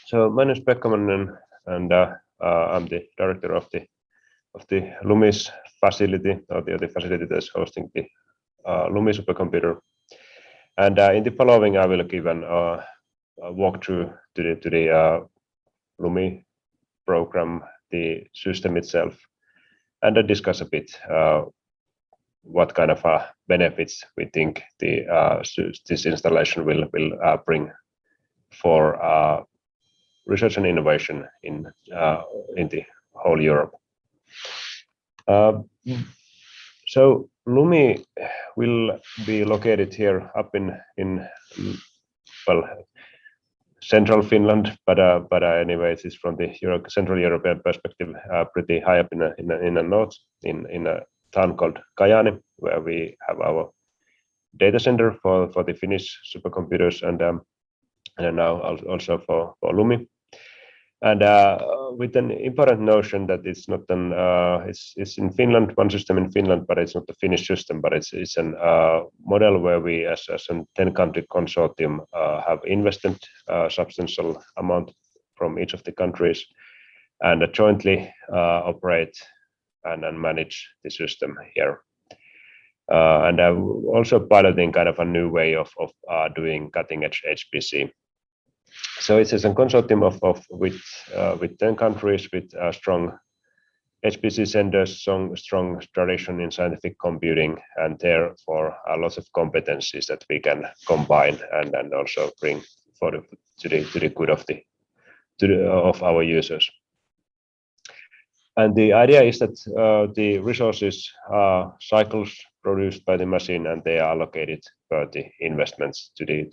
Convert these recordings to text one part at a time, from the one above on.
So my name is Pekka Manninen, and I'm the director of the LUMI's facility, or the facility that is hosting the LUMI Supercomputer. And in the following, I will give an walkthrough to the LUMI program, the system itself, and discuss a bit what kind of benefits we think this installation will bring for research and innovation in the whole Europe. So LUMI will be located here up in well, central Finland, but anyways, it's from the Central European perspective, pretty high up in the north, in a town called Kajaani, where we have our data center for the Finnish supercomputers and now also for LUMI. And with an important notion that it's not it's in Finland, one system in Finland, but it's not the Finnish system, but it's a model where we, as a 10-country consortium, have invested a substantial amount from each of the countries and jointly operate and manage the system here. And also piloting kind of a new way of doing cutting-edge HPC. So it's a consortium with 10 countries with strong HPC centers, strong tradition in scientific computing, and therefore lots of competencies that we can combine and also bring to the good of our users. And the idea is that the resources are cycles produced by the machine, and they are allocated per the investments to the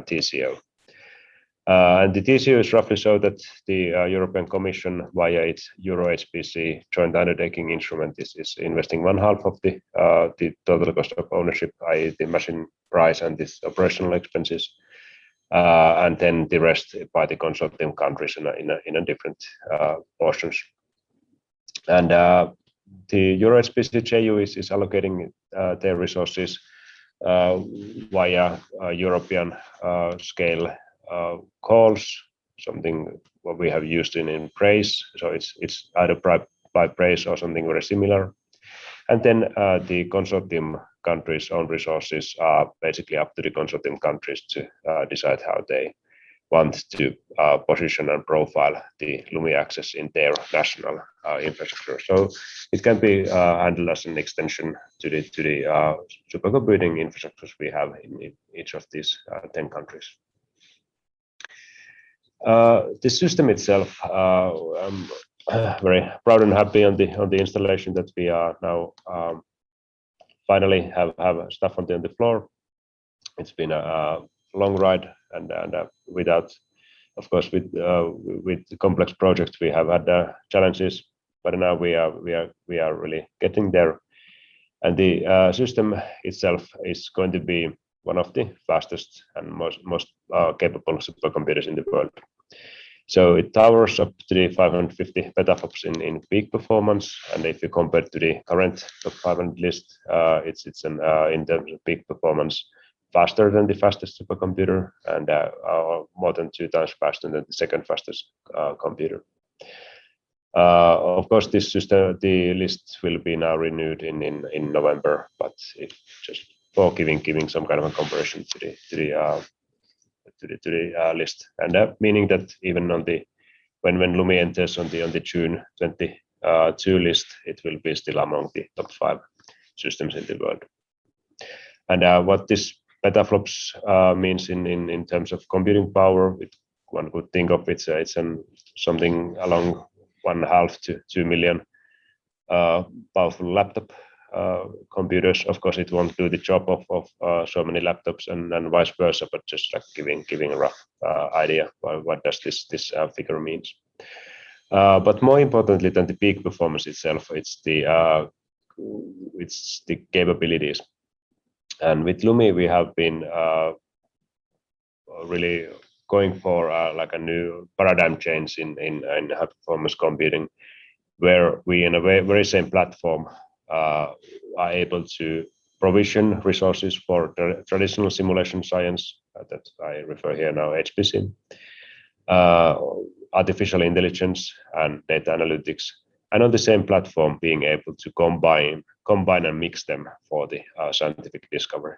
TCO. And the TCO is roughly so that the European Commission, via its EuroHPC joint undertaking instrument, is investing 1/2 of the total cost of ownership, i.e. the machine price and this operational expenses, and then the rest by the consortium countries in a different portions. And the EuroHPC JU is allocating their resources via European scale calls, something what we have used in PRAISE, so it's either by PRAISE or something very similar. And then the consortium countries' own resources are basically up to the consortium countries to decide how they want to position and profile the LUMI access in their national infrastructure. So it can be handled as an extension to the supercomputing infrastructures we have in each of these 10 countries. The system itself, I'm very proud and happy on the installation that we are now finally have stuff on the floor. It's been a long ride, and without, of course, with the complex projects we have had challenges, but now we are really getting there, and the system itself is going to be one of the fastest and most capable supercomputers in the world. So it towers up to the 550 petaflops in peak performance, and if you compare to the current top 500 list, it's in terms of peak performance faster than the fastest supercomputer, and more than 2 times faster than the second fastest computer. Of course, this system, the list will be now renewed in November, but just for giving some kind of a comparison to the list, and meaning that even on when LUMI enters on the June 22 list, it will be still among the top 5 systems in the world. And what this petaflops means in terms of computing power, one could think of it's something along 1.5 to 2 million powerful laptop computers. Of course, it won't do the job of so many laptops and vice versa, but just like giving a rough idea what does this figure means. But more importantly than the peak performance itself, it's the capabilities. And with LUMI, we have been really going for like a new paradigm change in high performance computing, where we in a very same platform are able to provision resources for traditional simulation science that I refer here now HPC, artificial intelligence and data analytics, and on the same platform being able to combine and mix them for the scientific discovery.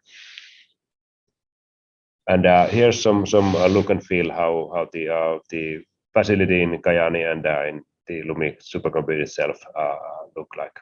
And here's some look and feel how the facility in Kajaani and in the LUMI supercomputer itself look like.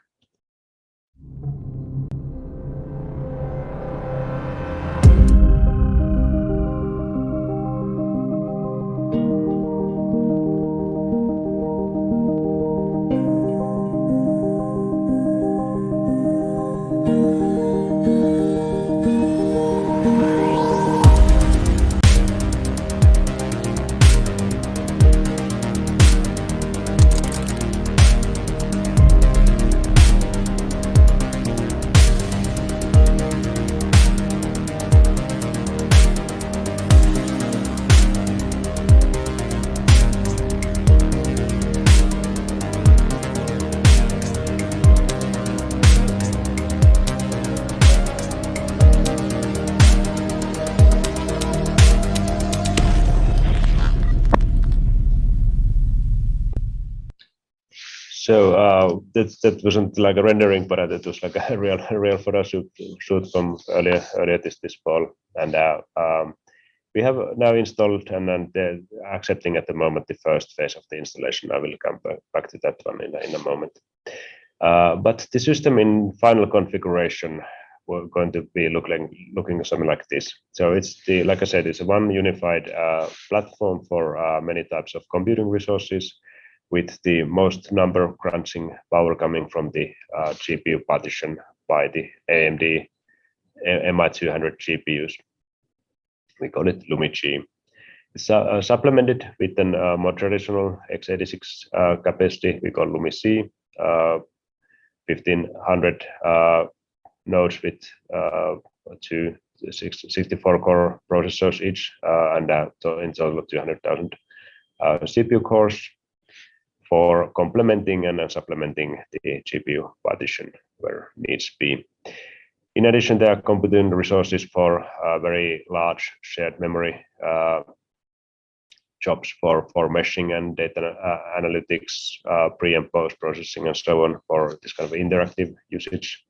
So that wasn't like a rendering, but it was like a real photo shoot from earlier this fall, and we have now installed and they're accepting at the moment the first phase of the installation. I will come back to that one in a moment. But the system in final configuration we're going to be looking something like this. So it's like I said, it's one unified platform for many types of computing resources, with the most number crunching power coming from the GPU partition by the AMD MI200 GPUs. We call it LUMI-G. It's supplemented with a more traditional x86 capacity we call LUMI-C, 1500 nodes with 2 64-core processors each, and in total 200,000 CPU cores, for complementing and supplementing the GPU partition where needs be. In addition, there are computing resources for very large shared memory jobs for meshing and data analytics, pre and post processing, and so on, for this kind of interactive usage,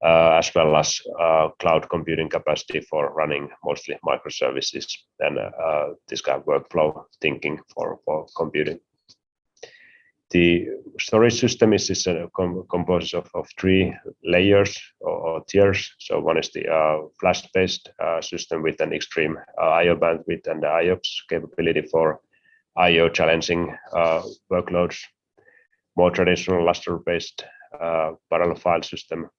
as well as cloud computing capacity for running mostly microservices and this kind of workflow thinking for computing. The storage system is composed of 3 layers or tiers. So one is the flash-based system with an extreme I/O bandwidth and IOPS capability for I/O challenging workloads. More traditional luster-based parallel file system,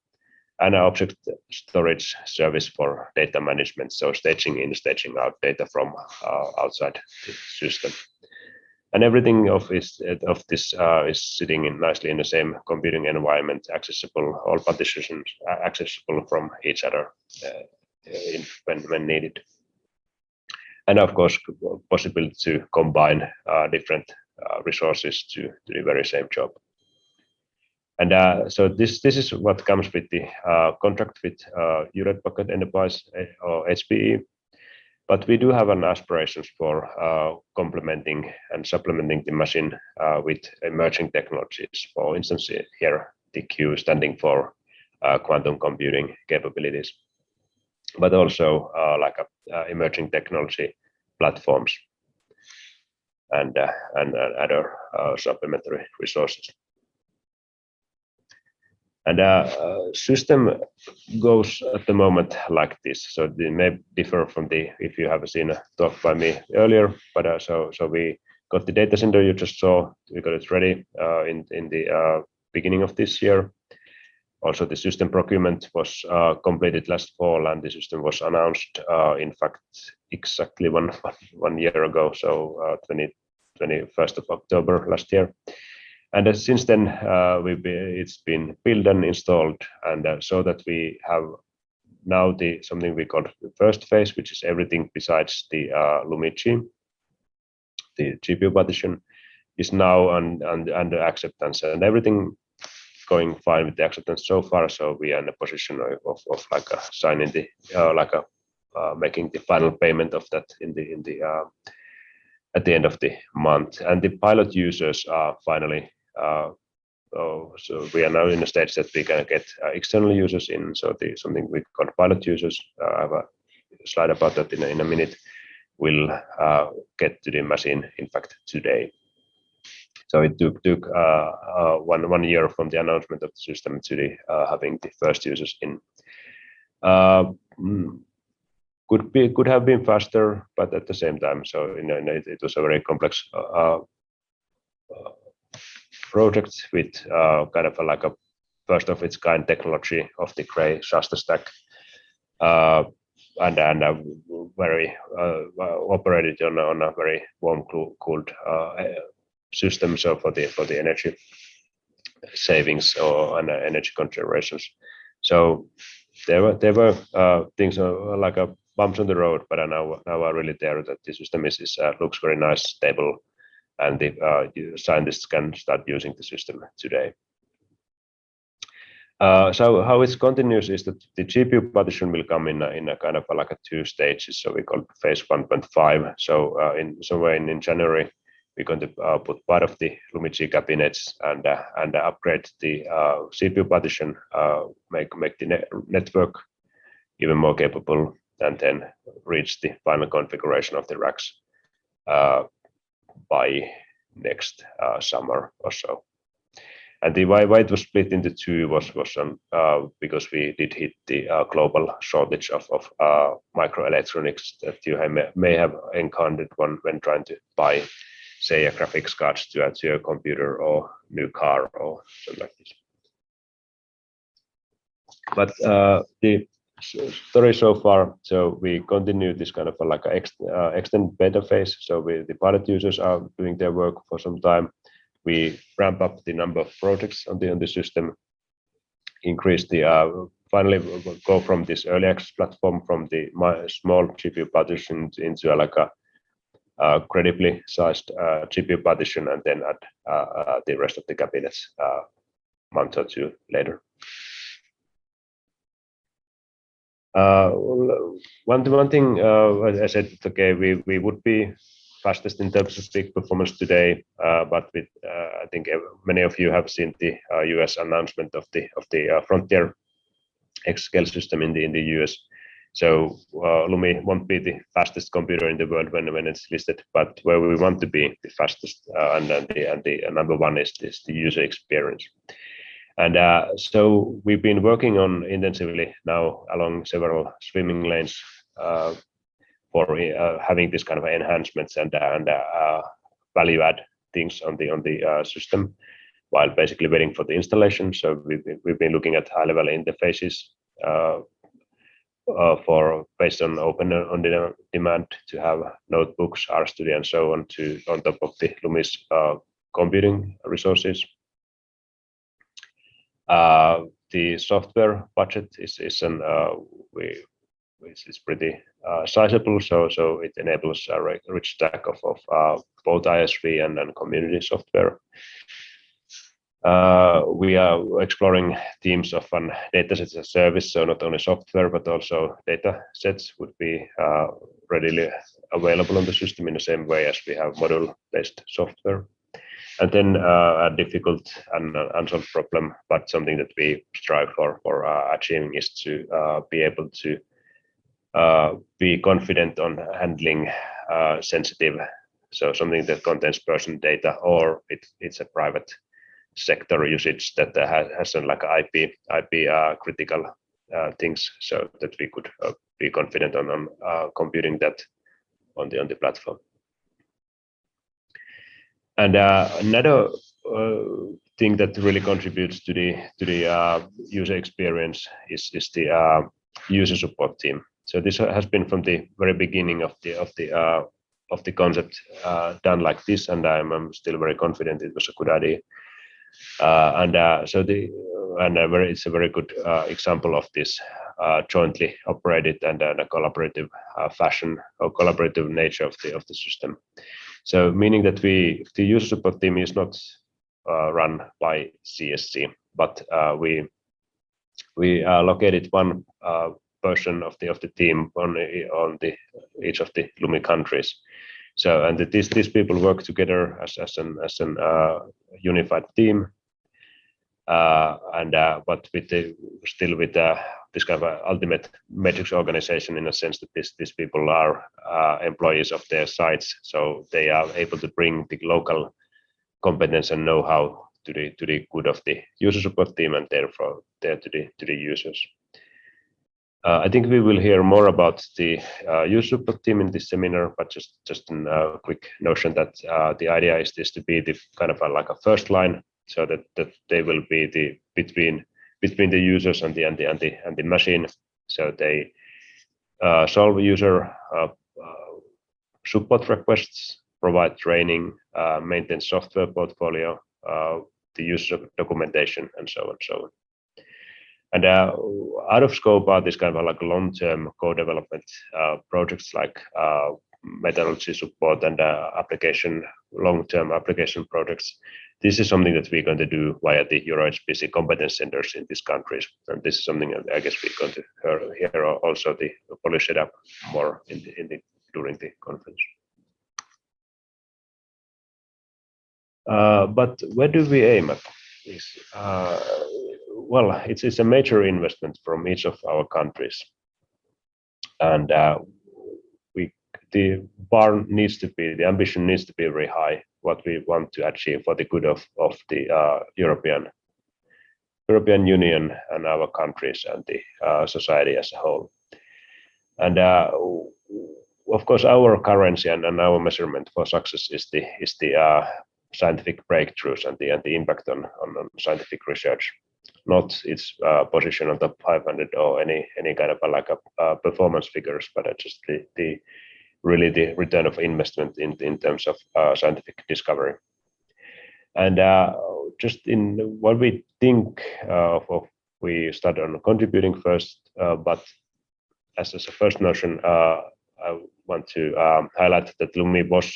and an object storage service for data management. So staging in, staging out data from outside the system. And everything of this is sitting nicely in the same computing environment, accessible, all partitions accessible from each other when needed. And of course, possible to combine different resources to do the very same job. And so this is what comes with the contract with Hewlett Packard Enterprise or HPE. But we do have an aspirations for complementing and supplementing the machine with emerging technologies. For instance, here the Q standing for quantum computing capabilities, but also like emerging technology platforms and other supplementary resources. And system goes at the moment like this. So they may differ from if you have seen a talk by me earlier, but so we got the data center you just saw. We got it ready in the beginning of this year. Also, the system procurement was completed last fall, and the system was announced, in fact, exactly one year ago. So 21st of October last year. And since then, it's been built and installed, and so that we have now something we call the first phase, which is everything besides the LUMI-G, the GPU partition, is now under acceptance, and everything going fine with the acceptance so far. So we are in a position of like signing the making the final payment of that in the at the end of the month, and the pilot users are finally. So we are now in a stage that we can get external users in. So something we call pilot users. I have a slide about that in a minute. Will get to the machine, in fact, today. So it took 1 year from the announcement of the system to the having the first users in. Could have been faster, but at the same time, so it was a very complex project with kind of like a first of its kind technology of the gray Shasta stack, and very operated on a very warm cooled system. So for the energy savings and energy considerations. So there were things like a bumps on the road, but now are really there that the system is looks very nice, stable, and the scientists can start using the system today. So how it continues is that the GPU partition will come in a kind of like a 2 stages. So we call it phase 1.5. So somewhere in January, we're going to put part of the LUMI G cabinets and upgrade the CPU partition, make the network even more capable, and then reach the final configuration of the racks by next summer or so. And the why it was split into 2 was because we did hit the global shortage of microelectronics that you may have encountered when trying to buy, say, a graphics card to a computer or new car or something like this. But the story so far, so we continue this kind of like a extended beta phase. So the pilot users are doing their work for some time. We ramp up the number of projects on the system, increase the finally go from this early access platform from the small GPU partition into like a credibly sized GPU partition, and then add the rest of the cabinets a month or 2 later. One thing I said, okay, we would be fastest in terms of peak performance today, but with I think many of you have seen the US announcement of the Frontier X-scale system in the US. So LUMI won't be the fastest computer in the world when it's listed, but where we want to be the fastest, and the number 1 is the user experience. And so we've been working on intensively now along several swimming lanes for having this kind of enhancements and value add things on the system, while basically waiting for the installation. So we've been looking at high level interfaces for based on open on demand to have notebooks, RStudio, and so on on top of the LUMI's computing resources. The software budget is pretty sizable, so it enables a rich stack of both ISV and community software. We are exploring themes of data sets as a service, so not only software but also data sets would be readily available on the system in the same way as we have module-based software. And then a difficult and unsolved problem, but something that we strive for achieving, is to be able to be confident on handling sensitive, so something that contains personal data, or it's a private sector usage that has some like IP critical things, so that we could be confident on computing that on the platform. And another thing that really contributes to the user experience is the user support team. So this has been from the very beginning of the concept done like this, and I'm still very confident it was a good idea. It's a very good example of this jointly operated and a collaborative fashion or collaborative nature of the system. So meaning that the user support team is not run by CSC, but we located one person of the team on each of the LUMI countries. So, and these people work together as an unified team, but still with this kind of ultimate metrics organization, in a sense that these people are employees of their sites, so they are able to bring the local competence and know-how to the good of the user support team, and therefore there to the users. I think we will hear more about the user support team in this seminar, but just a quick notion that the idea is this to be the kind of like a first line, so that they will be the between the users and the machine, so they solve user support requests, provide training, maintain software portfolio, the user documentation, and so on. And out of scope are this kind of like long-term co-development projects like methodology support and long-term application projects. This is something that we're going to do via the EuroHPC competence centers in these countries, and this is something that I guess we're going to hear also the polish it up more during the conference. But where do we aim at? Well, it's a major investment from each of our countries, and the bar needs to be, the ambition needs to be very high, what we want to achieve for the good of the European Union and our countries and the society as a whole. And of course, our currency and our measurement for success is the scientific breakthroughs and the impact on scientific research, not its position on the 500 or any kind of like a performance figures, but just really the return of investment in terms of scientific discovery. And just in what we think of, we start on contributing first, but as a first notion, I want to highlight that LUMI was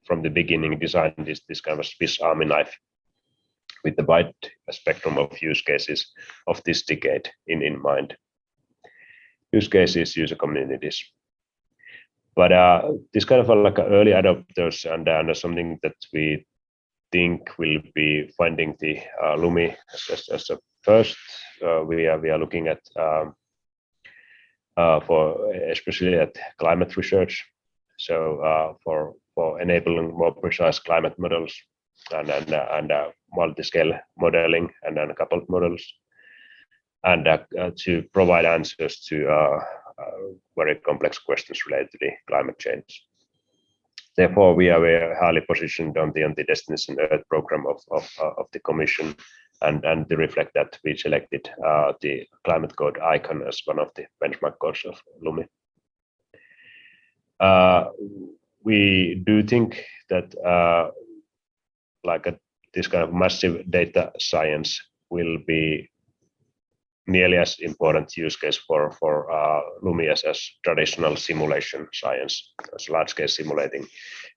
from the beginning designed this kind of Swiss Army knife with the wide spectrum of use cases of this decade in mind. Use cases, user communities. But this kind of like early adopters and something that we think will be finding the LUMI as a first. We are looking at especially at climate research. So for enabling more precise climate models and multi-scale modeling and then coupled models, and to provide answers to very complex questions related to the climate change. Therefore, we are very highly positioned on the Destination Earth program of the Commission, and to reflect that, we selected the climate code icon as one of the benchmark codes of LUMI. We do think that this kind of massive data science will be nearly as important use case for LUMI as traditional simulation science, as large-scale simulating.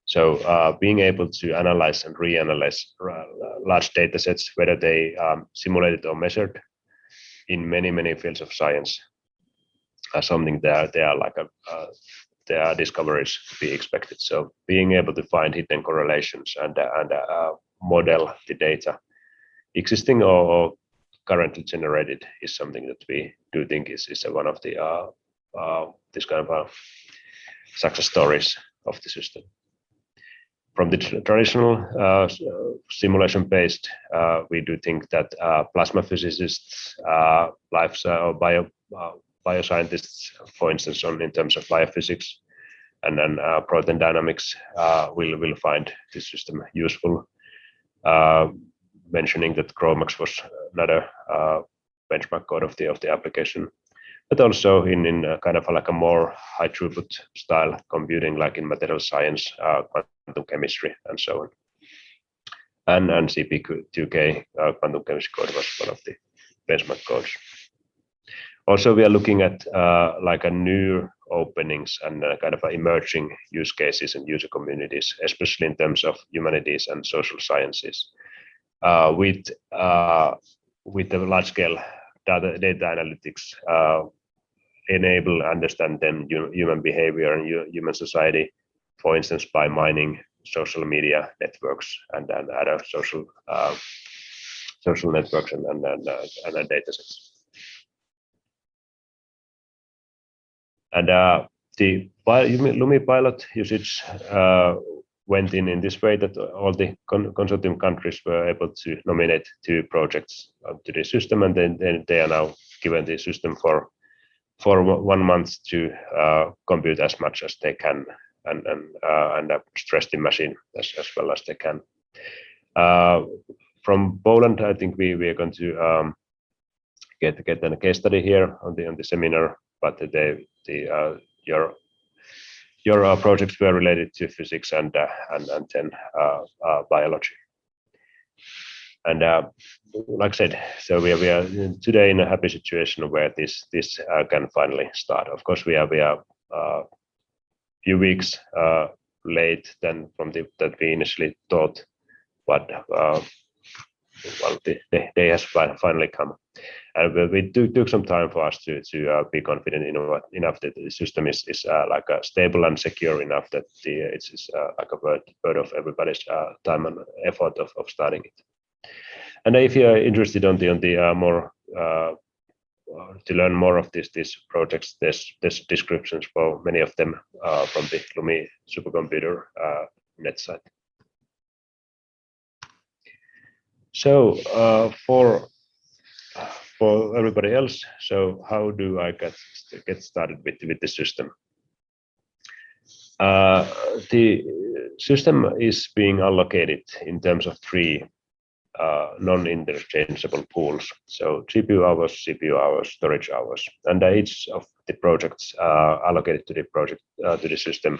So being able to analyze and reanalyze large data sets, whether they simulated or measured in many fields of science, something there are discoveries to be expected. So being able to find hidden correlations and model the data, existing or currently generated, is something that we do think is one of the this kind of success stories of the system. From the traditional simulation-based, we do think that plasma physicists, bioscientists, for instance, in terms of biophysics and then protein dynamics, will find this system useful. Mentioning that Chromax was another benchmark code of the application, but also in kind of like a more high throughput style computing, like in material science, quantum chemistry, and so on. And CP2K quantum chemistry code was one of the benchmark codes. Also, we are looking at like a new openings and kind of emerging use cases and user communities, especially in terms of humanities and social sciences. With the large-scale data analytics, enable understand then human behavior and human society for instance, by mining social media networks and other social networks and data sets. And the LUMI pilot usage went in this way that all the consortium countries were able to nominate 2 projects to the system, and then they are now given the system for 1 month to compute as much as they can and stress the machine as well as they can. From Poland, I think we are going to get a case study here on the seminar, but your projects were related to physics and then biology. And like I said, so we are today in a happy situation where this can finally start. Of course, we are few weeks late than that we initially thought, but well, the day has finally come, and we took some time for us to be confident enough that the system is like stable and secure enough that it's like a word of everybody's time and effort of starting it. And if you are interested on the more to learn more of these projects, there's descriptions for many of them from the LUMI Supercomputer net site. So for everybody else, so how do I get started with the system? The system is being allocated in terms of 3 non-interchangeable pools. So GPU hours, CPU hours, storage hours, and each of the projects allocated to the project to the system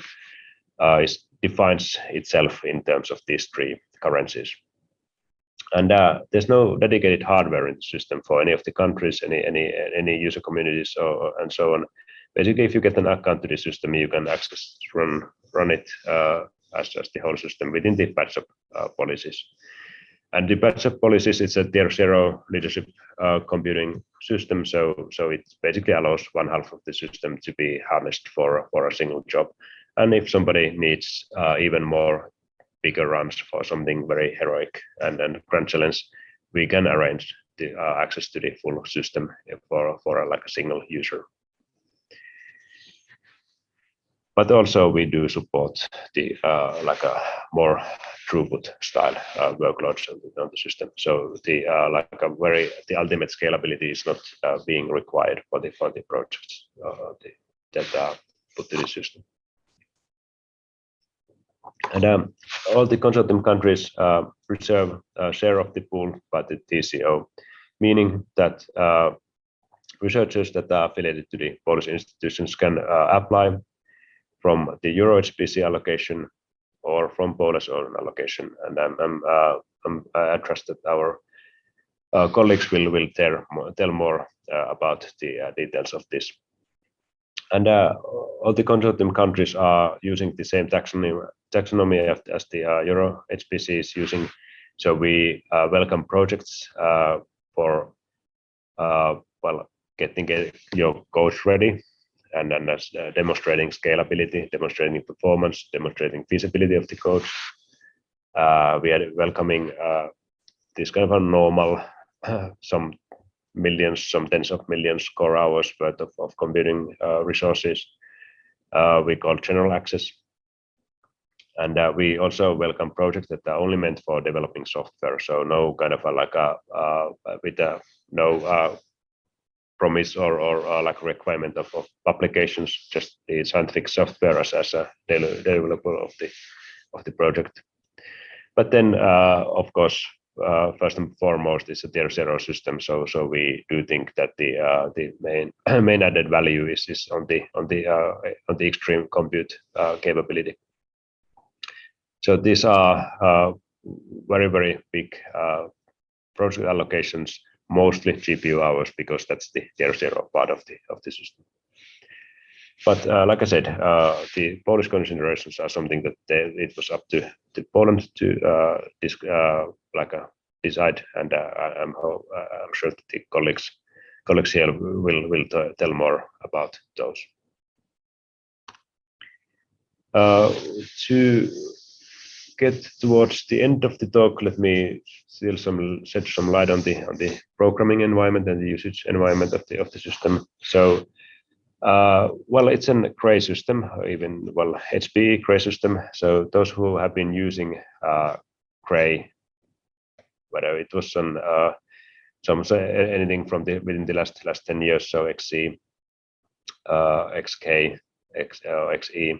defines itself in terms of these 3 currencies. And there's no dedicated hardware in the system for any of the countries, any user communities, and so on. Basically, if you get an account to the system, you can run it as the whole system within the batch of policies. And the batch of policies, it's a tier 0 leadership computing system, so it basically allows 1/2 of the system to be harnessed for a single job. And if somebody needs even more bigger runs for something very heroic and grand challenge, we can arrange the access to the full system for like a single user. But also we do support the like a more throughput style workloads on the system. So the the ultimate scalability is not being required for the projects that are put to the system. And all the consortium countries reserve a share of the pool by the TCO, meaning that researchers that are affiliated to the Polish institutions can apply from the EuroHPC allocation or from Polish own allocation. And I trust that our colleagues will tell more about the details of this. And all the consortium countries are using the same taxonomy as the EuroHPC is using. So we welcome projects for getting your codes ready, and then demonstrating scalability, demonstrating performance, demonstrating feasibility of the code. We are welcoming this kind of a normal, some tens of millions core hours worth of computing resources. We call general access. And we also welcome projects that are only meant for developing software. So no kind of no promise or like requirement of publications, just the scientific software as a deliverable of the project. But then, of course, first and foremost, it's a tier 0 system. So we do think that the main added value is on the extreme compute capability. So these are very big project allocations, mostly GPU hours, because that's the tier 0 part of the system. But like I said, the Polish considerations are something that it was up to Poland to decide, and I'm sure that the colleagues here will tell more about those. To get towards the end of the talk, let me still shed some light on the programming environment and the usage environment of the system. So, well, it's a Cray system, even HPE Cray system. So those who have been using Cray, whether it was on anything from within the last 10 years, so XC, XK, XE,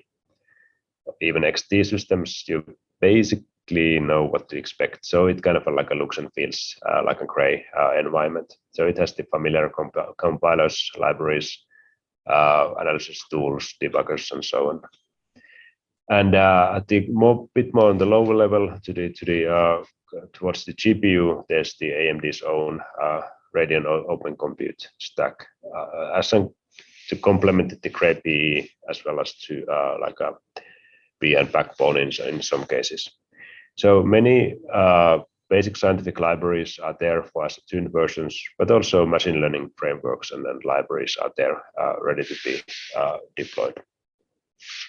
even XT systems, you basically know what to expect. So it kind of like a looks and feels like a Cray environment. So it has the familiar compilers, libraries, analysis tools, debuggers, and so on. And at the bit more on the lower level towards the GPU, there's the AMD's own Radeon Open Compute stack to complement the Cray PE as well as to like a and backbone in some cases. So many basic scientific libraries are there for as tuned versions, but also machine learning frameworks and libraries are there ready to be deployed.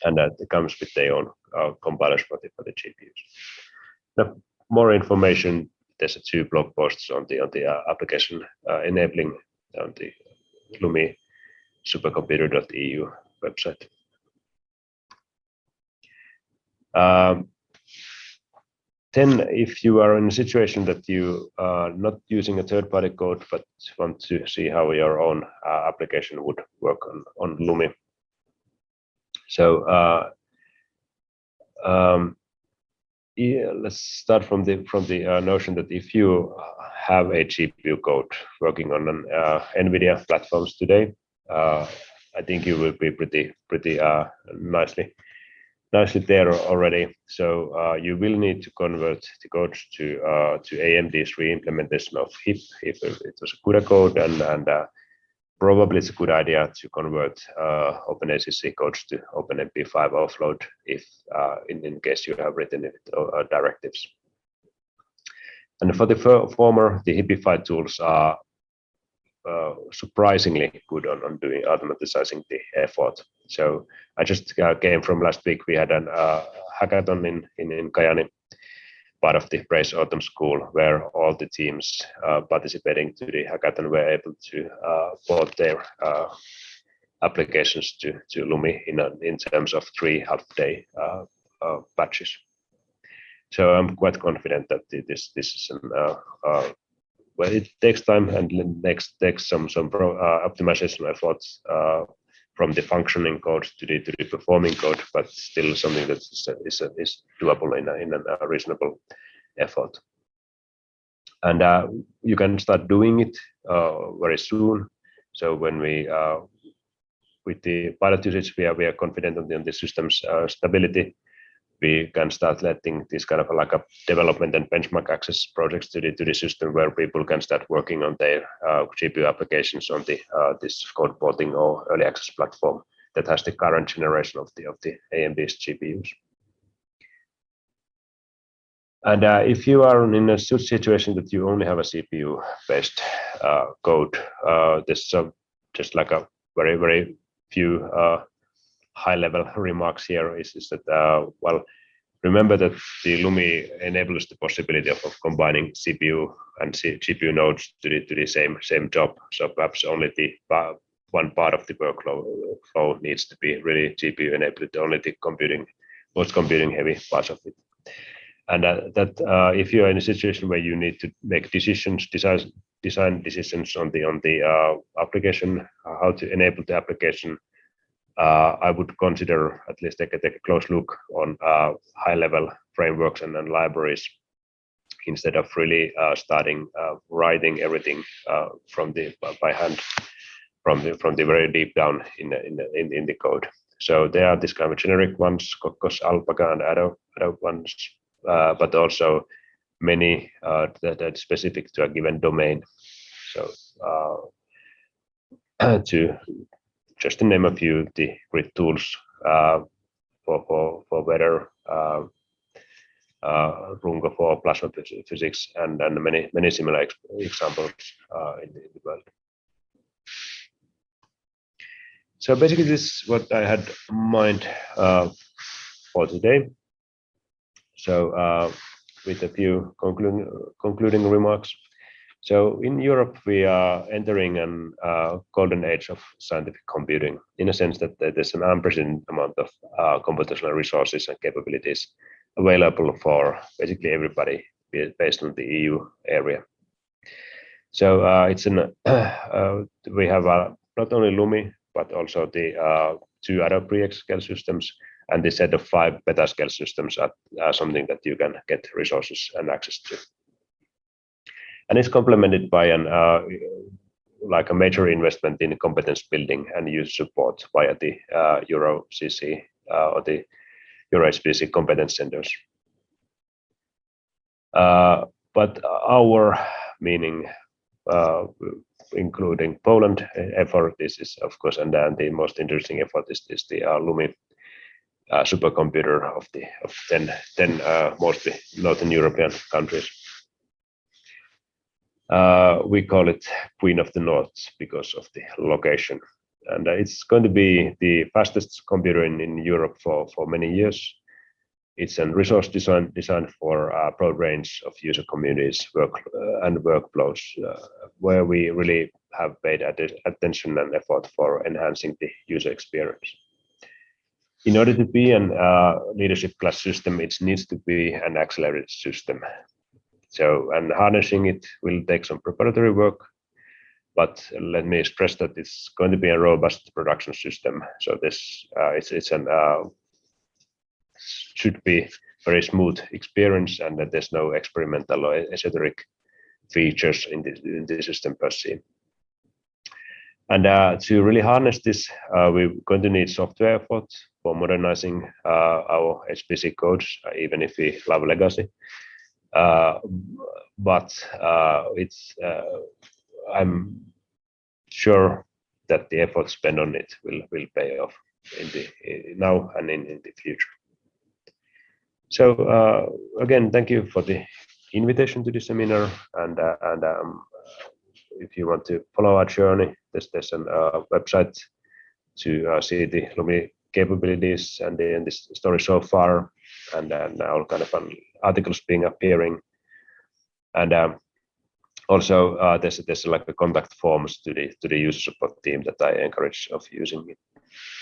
And that comes with their own compilers for the GPUs. Now, more information, there's 2 blog posts on the application enabling on the LUMI Supercomputer.eu website. Then if you are in a situation that you are not using a third-party code but want to see how your own application would work on LUMI. So yeah, let's start from the notion that if you have a GPU code working on an NVIDIA platforms today, I think you will be pretty nicely there already. So you will need to convert the codes to AMD's re-implementation of HIP if it was a CUDA code, and probably it's a good idea to convert OpenACC codes to OpenMP5 offload if in case you have written it directives. And for the former, the HIPify tools are surprisingly good on doing automatizing the effort. So I just came from last week. We had a hackathon in Kajani, part of the Praise Autumn School, where all the teams participating to the hackathon were able to port their applications to LUMI in terms of 3 half-day batches. So I'm quite confident that this is well, it takes time and takes some optimization efforts from the functioning code to the performing code, but still something that is doable in a reasonable effort. And you can start doing it very soon. So when we with the pilot usage, we are confident on the system's stability. We can start letting this kind of like a development and benchmark access projects to the system, where people can start working on their GPU applications on this code porting or early access platform that has the current generation of the AMD's GPUs. And if you are in a situation that you only have a CPU-based code, there's just like a very few high-level remarks here is that, well, remember that the LUMI enables the possibility of combining CPU and GPU nodes to the same job. So perhaps only the one part of the workflow needs to be really GPU enabled, only the most computing heavy parts of it. And that if you are in a situation where you need to make design decisions on the application, how to enable the application, I would consider at least take a close look on high-level frameworks and libraries instead of really starting writing everything by hand from the very deep down in the code. So there are these kind of generic ones, Coccos, Alpaca, and Addo ones, but also many that are specific to a given domain. So to just to name a few, the grid tools for weather, Rungo for plasma physics, and many similar examples in the world. So basically, this is what I had in mind for today. So with a few concluding remarks. So in Europe, we are entering a golden age of scientific computing, in a sense that there's an unprecedented amount of computational resources and capabilities available for basically everybody based on the EU area. So it's we have not only LUMI, but also the 2 other pre-scale systems, and the set of 5 beta scale systems are something that you can get resources and access to. And it's complemented by like a major investment in competence building and user support via the EuroCC or the EuroHPC competence centers. But our meaning, including Poland effort, this is of course, and then the most interesting effort is the LUMI supercomputer of 10 mostly Northern European countries. We call it Queen of the North because of the location, and it's going to be the fastest computer in Europe for many years. It's a resource designed for a broad range of user communities and workflows, where we really have paid attention and effort for enhancing the user experience. In order to be a leadership class system, it needs to be an accelerated system. So, and harnessing it will take some preparatory work, but let me stress that it's going to be a robust production system. So this should be very smooth experience, and that there's no experimental or esoteric features in the system per se. And to really harness this, we're going to need software effort for modernizing our HPC codes, even if we love legacy. But I'm sure that the effort spent on it will pay off now and in the future. So again, thank you for the invitation to the seminar, and if you want to follow our journey, there's a website to see the LUMI capabilities and the story so far, and then all kind of articles appearing, and also there's like a contact forms to the user support team that I encourage of using it.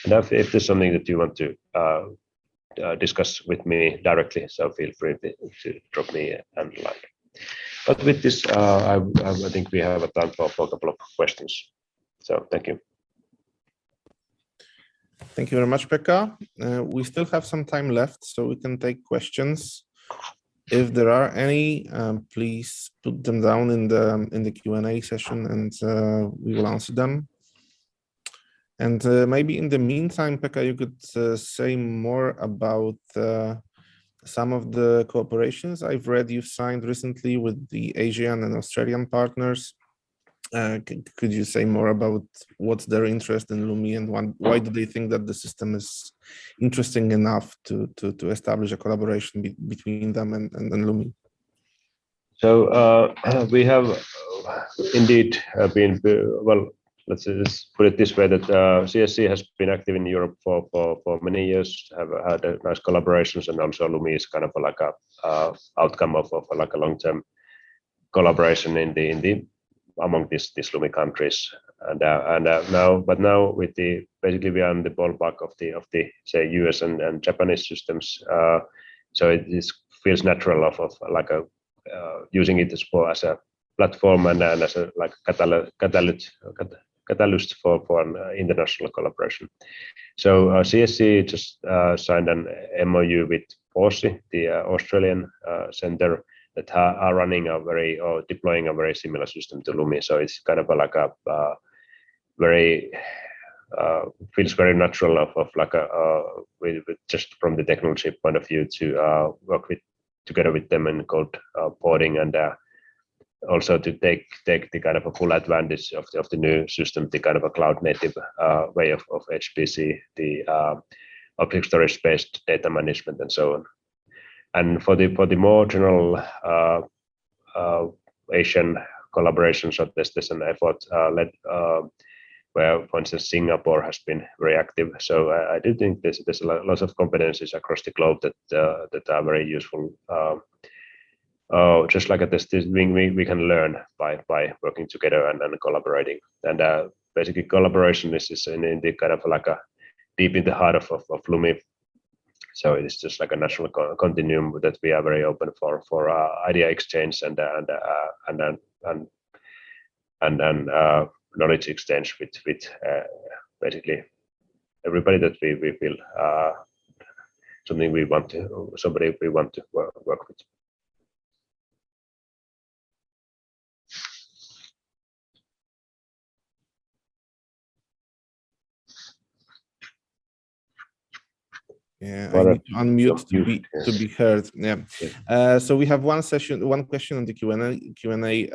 And if there's something that you want to discuss with me directly, so feel free to drop me a line. But with this, I think we have a time for a couple of questions. So thank you. Thank you very much, Pekka. We still have some time left, so we can take questions. If there are any, please put them down in the Q&A session, and we will answer them. And maybe in the meantime, Pekka, you could say more about some of the cooperations I've read you've signed recently with the Asian and Australian partners. Could you say more about what's their interest in LUMI, and why do they think that the system is interesting enough to establish a collaboration between them and LUMI? So we have indeed been, well, let's just put it this way, that CSC has been active in Europe for many years, have had nice collaborations, and also LUMI is kind of like a outcome of like a long-term collaboration among these LUMI countries, and now with the basically we are in the ballpark of the say US and Japanese systems, so it feels natural of like a using it as a platform and as a like catalyst for an international collaboration. So CSC just signed an MOU with POSI, the Australian center, that are running deploying a very similar system to LUMI. So it's kind of like a very feels very natural of like with just from the technology point of view to work together with them in code porting, and also to take the kind of a full advantage of the new system, the kind of a cloud native way of HPC, the object storage based data management and so on. And for the more general Asian collaboration, so there's an effort led where, for instance, Singapore has been very active. So I do think there's lots of competencies across the globe that are very useful. Just like at this we can learn by working together and collaborating. And basically, collaboration is in the kind of like a deep in the heart of LUMI. So it is just like a natural continuum that we are very open for idea exchange and knowledge exchange with basically everybody that we feel somebody we want to work with. Yeah, I need to unmute to be heard. Yeah. So we have one question on the Q&A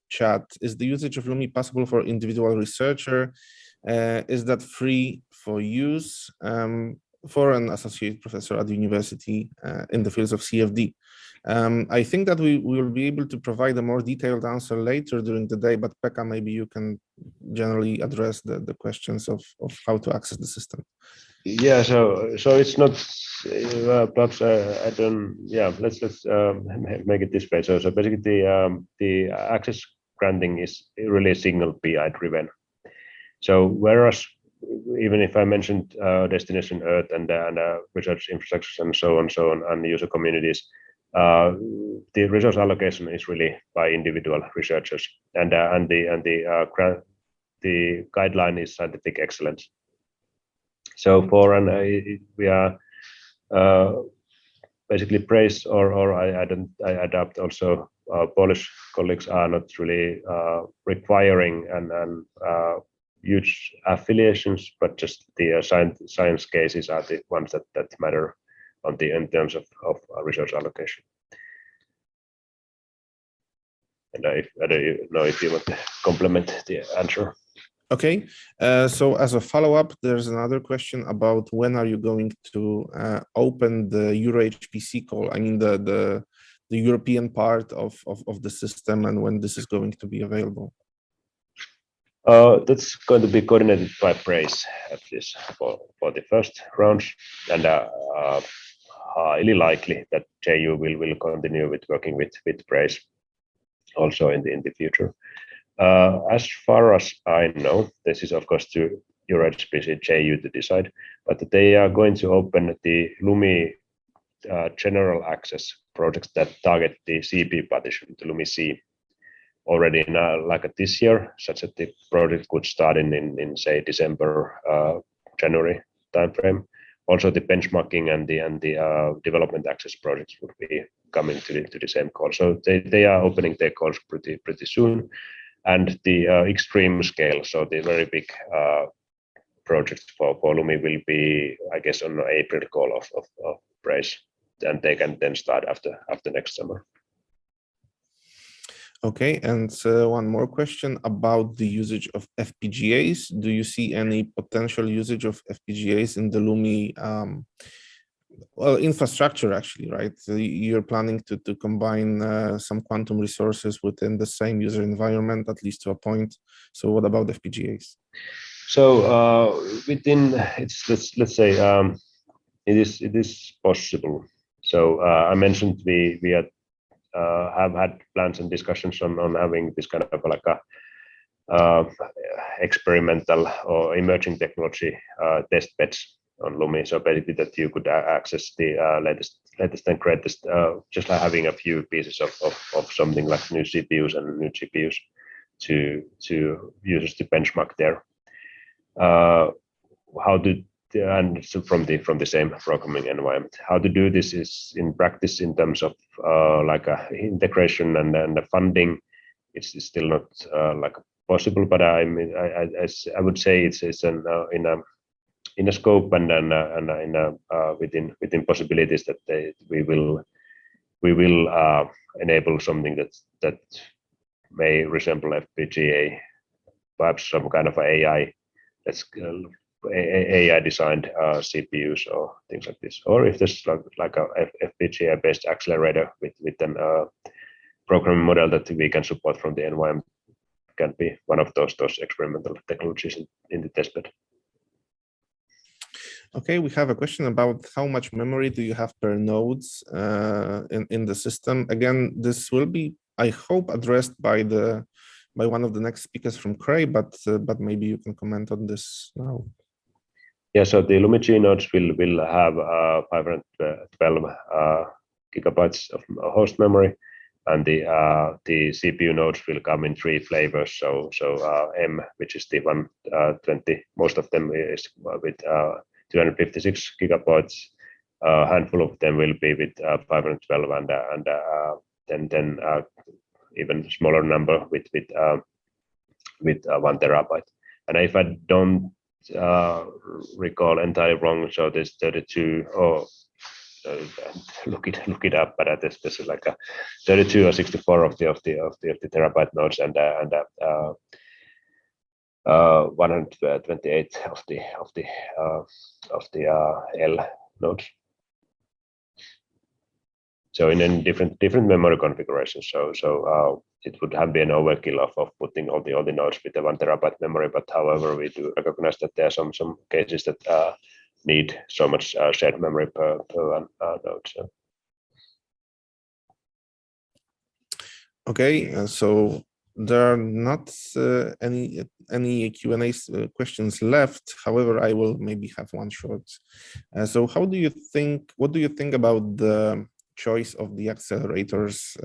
chat. Is the usage of LUMI possible for individual researcher? Is that free for use for an associate professor at the university in the fields of CFD? I think that we will be able to provide a more detailed answer later during the day, but Pekka, maybe you can generally address the questions of how to access the system. Yeah, so it's not perhaps I don't. Yeah, let's make it this way. So basically the access granting is really single PI driven. So whereas even if I mentioned destination Earth and research infrastructure and so on and user communities, the resource allocation is really by individual researchers, and the guideline is scientific excellence. So for we are basically praise or I adapt also. Polish colleagues are not really requiring and huge affiliations, but just the science cases are the ones that matter in terms of resource allocation. And I don't know if you want to complement the answer. Okay, so as a follow-up, there's another question about when are you going to open the EuroHPC call? I mean the European part of the system, and when this is going to be available. That's going to be coordinated by Brace, at least for the first rounds, and highly likely that JU will continue with working with Brace also in the future. As far as I know, this is of course to EuroHPC JU to decide, but they are going to open the LUMI general access projects that target the CP partition, the LUMI C, already now, like this year, such that the project could start in say December, January timeframe. Also, the benchmarking and the development access projects would be coming to the same call. So they are opening their calls pretty soon. And the extreme scale, so the very big projects for LUMI will be, I guess, on the April call of Brace, and they can then start after next summer. Okay, and one more question about the usage of FPGAs. Do you see any potential usage of FPGAs in the LUMI well, infrastructure, actually, right? You're planning to combine some quantum resources within the same user environment, at least to a point. So what about FPGAs? So within, let's say it is possible. So I mentioned we have had plans and discussions on having this kind of like a experimental or emerging technology test beds on LUMI. So basically that you could access the latest and greatest, just like having a few pieces of something like new CPUs and new GPUs to users to benchmark there. And so from the same programming environment, how to do this is in practice in terms of like integration and the funding. It's still not like possible, but I mean I would say it's in a scope and within possibilities that we will enable something that may resemble FPGA, perhaps some kind of AI that's AI designed CPUs or things like this, or if there's like a FPGA based accelerator with an programming model that we can support from the environment, can be one of those experimental technologies in the testbed. Okay, we have a question about how much memory do you have per nodes in the system. Again, this will be, I hope, addressed by one of the next speakers from Cray, but maybe you can comment on this now. Yeah, so the LUMI G nodes will have 512 gigabytes of host memory, and the CPU nodes will come in 3 flavors. So M, which is the 120, most of them is with 256 gigabytes. A handful of them will be with 512, and then even smaller number with 1 terabyte. And if I don't recall entirely wrong, so there's 32 or look it up, but there's like a 32 or 64 of the terabyte nodes, and 128 of the L nodes. So in different memory configurations. So it would have been overkill of putting all the nodes with the 1 terabyte memory. But however, we do recognize that there are some cases that need so much shared memory per node. So. Okay, so there are not any Q&A questions left. However, I will maybe have one short. So what do you think about the choice of the accelerators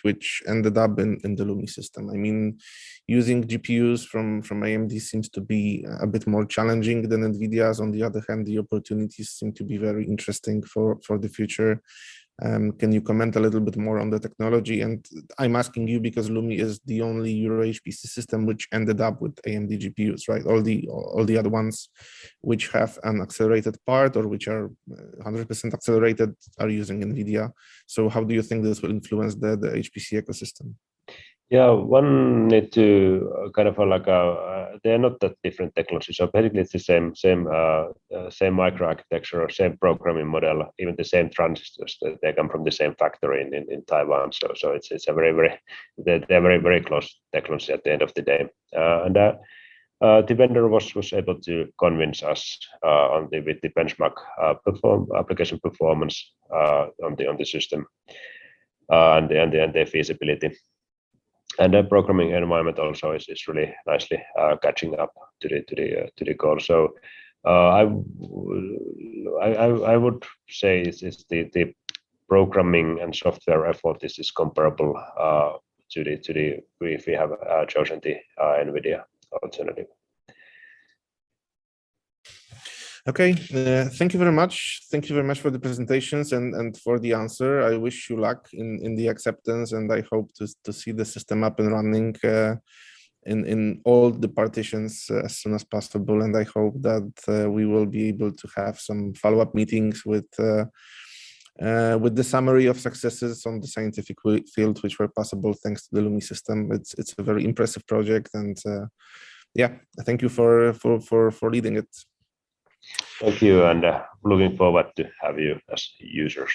which ended up in the LUMI system? I mean, using GPUs from AMD seems to be a bit more challenging than NVIDIA's. On the other hand, the opportunities seem to be very interesting for the future. Can you comment a little bit more on the technology? And I'm asking you because LUMI is the only EuroHPC system which ended up with AMD GPUs, right? All the other ones which have an accelerated part or which are 100% accelerated are using NVIDIA. So how do you think this will influence the HPC ecosystem? Yeah, one need to kind of like they're not that different technologies. So basically, it's the same microarchitecture or same programming model, even the same transistors. They come from the same factory in Taiwan. So it's a they're very close technology at the end of the day. The vendor was able to convince us with the benchmark application performance on the system and the feasibility. And the programming environment also is really nicely catching up to the goal. So I would say it's the programming and software effort is comparable to the if we have chosen the NVIDIA alternative. Okay, thank you very much. Thank you very much for the presentations and for the answer. I wish you luck in the acceptance, and I hope to see the system up and running in all the partitions as soon as possible. And I hope that we will be able to have some follow-up meetings with the summary of successes on the scientific field which were possible thanks to the LUMI system. It's a very impressive project, and yeah, thank you for leading it. Thank you, and looking forward to have you as users.